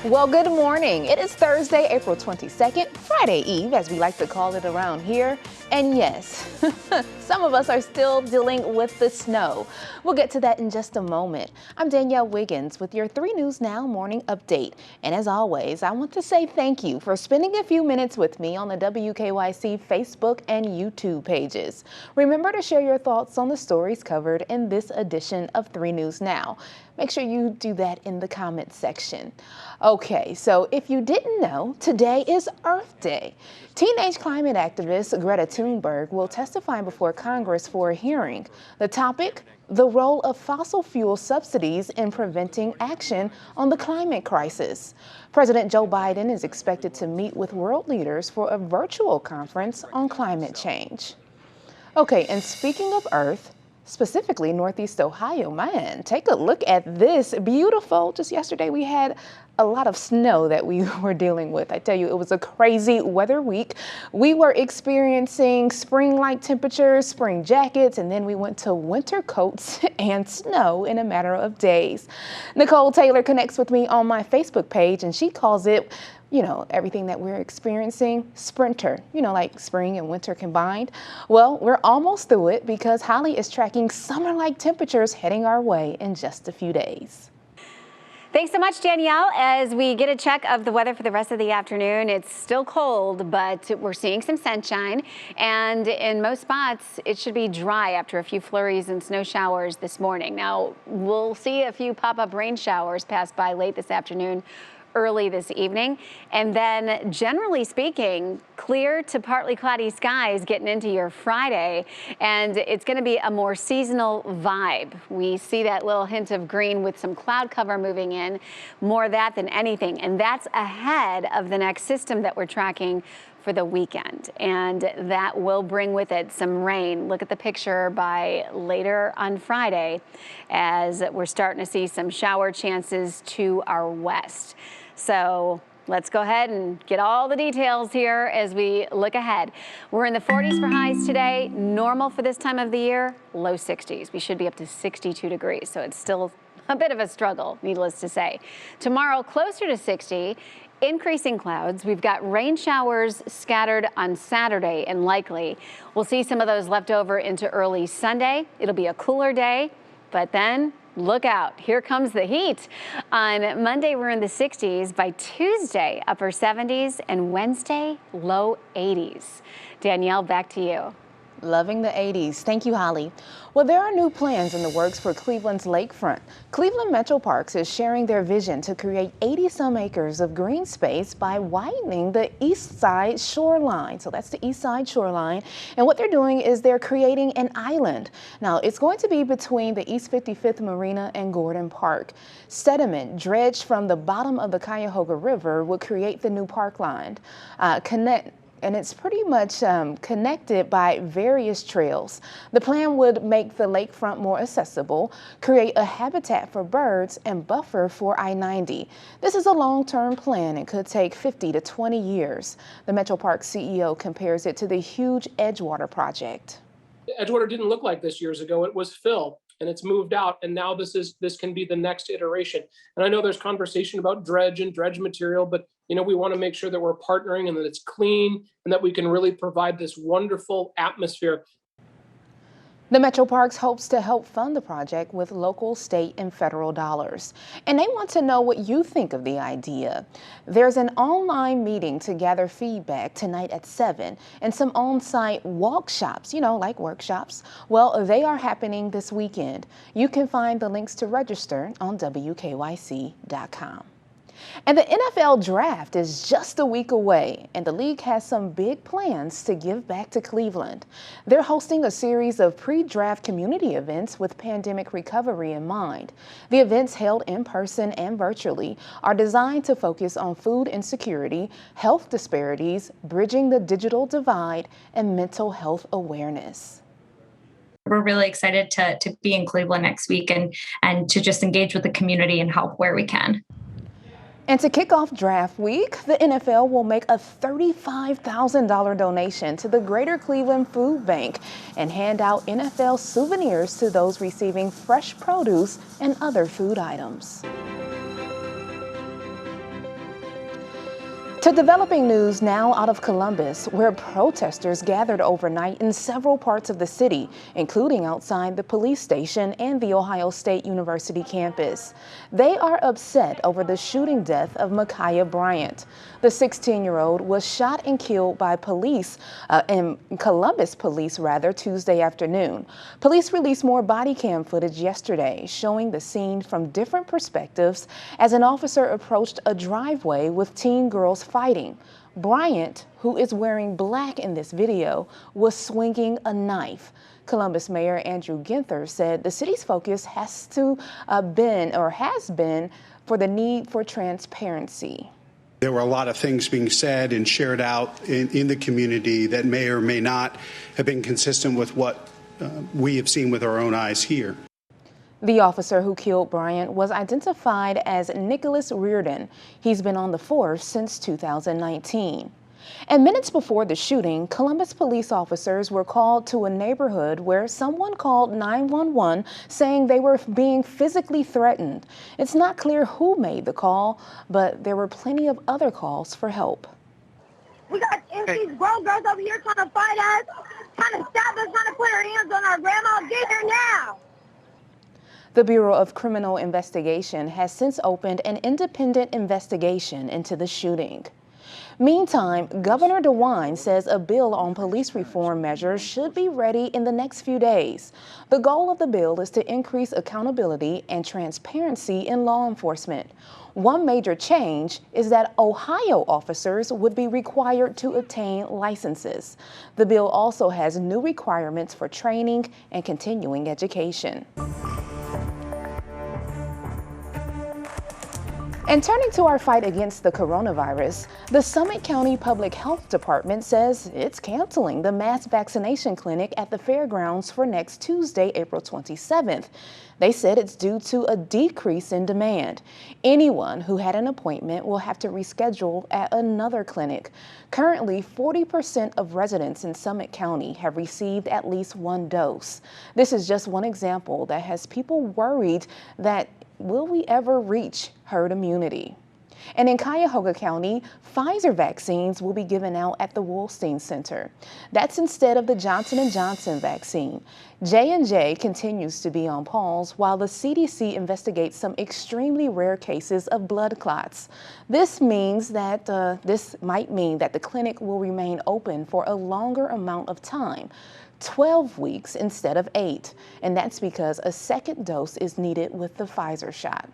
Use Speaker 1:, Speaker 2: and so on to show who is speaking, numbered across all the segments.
Speaker 1: Well, good morning. It is Thursday, April 22nd, Friday Eve, as we like to call it around here. And yes, some of us are still dealing with the snow. We'll get to that in just a moment. I'm Danielle Wiggins with your 3 News Now morning update. And as always, I want to say thank you for spending a few minutes with me on the WKYC Facebook and YouTube pages. Remember to share your thoughts on the stories covered in this edition of 3 News Now. Make sure you do that in the comments section. Okay, so if you didn't know, today is Earth Day. Teenage climate activist Greta Thunberg will testify before Congress for a hearing. The topic, the role of fossil fuel subsidies in preventing action on the climate crisis. President Joe Biden is expected to meet with world leaders for a virtual conference on climate change. Okay, and speaking of Earth, specifically Northeast Ohio, man, take a look at this beautiful, just yesterday we had a lot of snow that we were dealing with. I tell you, it was a crazy weather week. We were experiencing spring-like temperatures, spring jackets, and then we went to winter coats and snow in a matter of days. Nicole Taylor connects with me on my Facebook page, and she calls it, you know, everything that we're experiencing, sprinter, you know, like spring and winter combined. Well, we're almost through it because Hollie is tracking summer-like temperatures heading our way in just a few days.
Speaker 2: Thanks so much, Danielle. As we get a check of the weather for the rest of the afternoon, it's still cold, but we're seeing some sunshine. And in most spots, it should be dry after a few flurries and snow showers this morning. Now, we'll see a few pop-up rain showers pass by late this afternoon, early this evening, and then generally speaking, clear to partly cloudy skies getting into your Friday, and it's going to be a more seasonal vibe. We see that little hint of green with some cloud cover moving in, more of that than anything, and that's ahead of the next system that we're tracking for the weekend, and that will bring with it some rain. Look at the picture by later on Friday as we're starting to see some shower chances to our west. So let's go ahead and get all the details here as we look ahead. We're in the 40s for highs today. Normal for this time of the year, low 60s. We should be up to 62 degrees, so it's still a bit of a struggle, needless to say. Tomorrow, closer to 60. Increasing clouds. We've got rain showers scattered on Saturday and likely. We'll see some of those left over into early Sunday. It'll be a cooler day, but then look out. Here comes the heat. On Monday, we're in the 60s. By Tuesday, upper 70s, and Wednesday, low 80s. Danielle, back to you.
Speaker 1: Loving the 80s. Thank you, Hollie. Well, there are new plans in the works for Cleveland's lakefront. Cleveland MetroParks is sharing their vision to create 80-some acres of green space by widening the east side shoreline. So that's the east side shoreline. And what they're doing is they're creating an island. Now, it's going to be between the East 55th Marina and Gordon Park. Sediment dredged from the bottom of the Cuyahoga River would create the new park line. And it's pretty much connected by various trails. The plan would make the lakefront more accessible, create a habitat for birds, and buffer for I-90. This is a long-term plan and could take 50 to 20 years. The MetroParks CEO compares it to the huge Edgewater project.
Speaker 3: Edgewater didn't look like this years ago. It was fill, and it's moved out, and now this can be the next iteration. And I know there's conversation about dredge and dredge material, but you know, we want to make sure that we're partnering and that it's clean and that we can really provide this wonderful atmosphere.
Speaker 1: The MetroParks hopes to help fund the project with local, state, and federal dollars. And they want to know what you think of the idea. There's an online meeting to gather feedback tonight at 7 and some on-site workshops, you know, like workshops. Well, they are happening this weekend. You can find the links to register on WKYC.com. And the NFL draft is just a week away, and the league has some big plans to give back to Cleveland. They're hosting a series of pre-draft community events with pandemic recovery in mind. The events, held in person and virtually, are designed to focus on food insecurity, health disparities, bridging the digital divide, and mental health awareness.
Speaker 4: We're really excited to be in Cleveland next week and to just engage with the community and help where we can.
Speaker 1: And to kick off draft week, the NFL will make a $35,000 donation to the Greater Cleveland Food Bank and hand out NFL souvenirs to those receiving fresh produce and other food items. To developing news now out of Columbus, where protesters gathered overnight in several parts of the city, including outside the police station and the Ohio State University campus. They are upset over the shooting death of Ma'Khia Bryant. The 16-year-old was shot and killed by police, Columbus police Tuesday afternoon. Police released more body cam footage yesterday showing the scene from different perspectives as an officer approached a driveway with teen girls fighting. Bryant, who is wearing black in this video, was swinging a knife. Columbus Mayor Andrew Ginther said the city's focus has been for the need for transparency.
Speaker 5: There were a lot of things being said and shared out in the community that may or may not have been consistent with what we have seen with our own eyes here.
Speaker 1: The officer who killed Bryant was identified as Nicholas Reardon. He's been on the force since 2019. And minutes before the shooting, Columbus police officers were called to a neighborhood where someone called 911 saying they were being physically threatened. It's not clear who made the call, but there were plenty of other calls for help.
Speaker 6: We got these grown girls over here trying to fight us, trying to stop us, trying to put our hands on our grandma. Get here now.
Speaker 1: The Bureau of Criminal Investigation has since opened an independent investigation into the shooting. Meantime, Governor DeWine says a bill on police reform measures should be ready in the next few days. The goal of the bill is to increase accountability and transparency in law enforcement. One major change is that Ohio officers would be required to obtain licenses. The bill also has new requirements for training and continuing education. And turning to our fight against the coronavirus, the Summit County Public Health Department says it's canceling the mass vaccination clinic at the fairgrounds for next Tuesday, April 27th. They said it's due to a decrease in demand. Anyone who had an appointment will have to reschedule at another clinic. Currently, 40% of residents in Summit County have received at least one dose. This is just one example that has people worried that will we ever reach herd immunity? And in Cuyahoga County, Pfizer vaccines will be given out at the Wolstein Center. That's instead of the Johnson & Johnson vaccine. J&J continues to be on pause while the CDC investigates some extremely rare cases of blood clots. This might mean that the clinic will remain open for a longer amount of time. 12 weeks instead of 8, and that's because a second dose is needed with the Pfizer shot.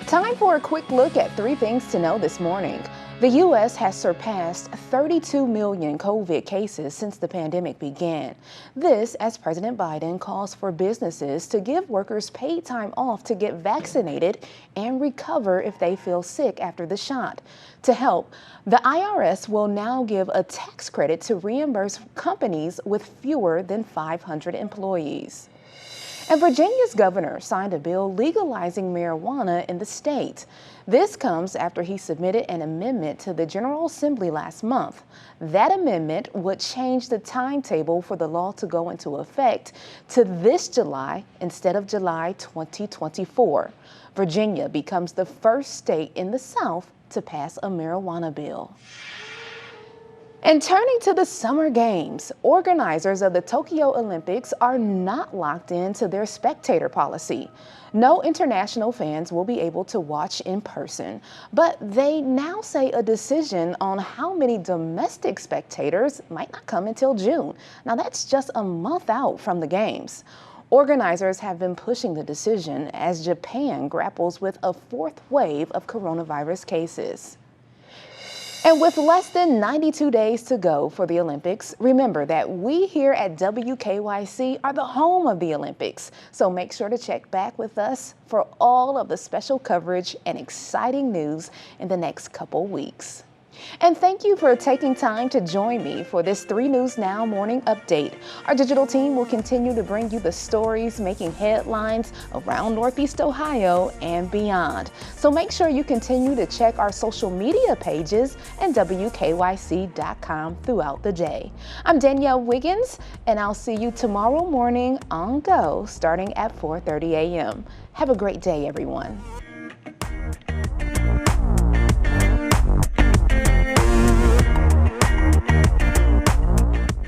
Speaker 1: Time for a quick look at 3 things to know this morning. The U.S. has surpassed 32 million COVID cases since the pandemic began. This as President Biden calls for businesses to give workers paid time off to get vaccinated and recover if they feel sick after the shot. To help, the IRS will now give a tax credit to reimburse companies with fewer than 500 employees. And Virginia's governor signed a bill legalizing marijuana in the state. This comes after he submitted an amendment to the General Assembly last month. That amendment would change the timetable for the law to go into effect to this July instead of July 2024. Virginia becomes the first state in the South to pass a marijuana bill. And turning to the Summer Games, organizers of the Tokyo Olympics are not locked into their spectator policy. No international fans will be able to watch in person, but they now say a decision on how many domestic spectators might not come until June. Now that's just a month out from the Games. Organizers have been pushing the decision as Japan grapples with a 4th wave of coronavirus cases. And with less than 92 days to go for the Olympics, remember that we here at WKYC are the home of the Olympics. So make sure to check back with us for all of the special coverage and exciting news in the next couple weeks. And thank you for taking time to join me for this 3 News Now morning update. Our digital team will continue to bring you the stories making headlines around Northeast Ohio and beyond. So make sure you continue to check our social media pages and WKYC.com throughout the day. I'm Danielle Wiggins, and I'll see you tomorrow morning on Go starting at 4:30 a.m. Have a great day, everyone.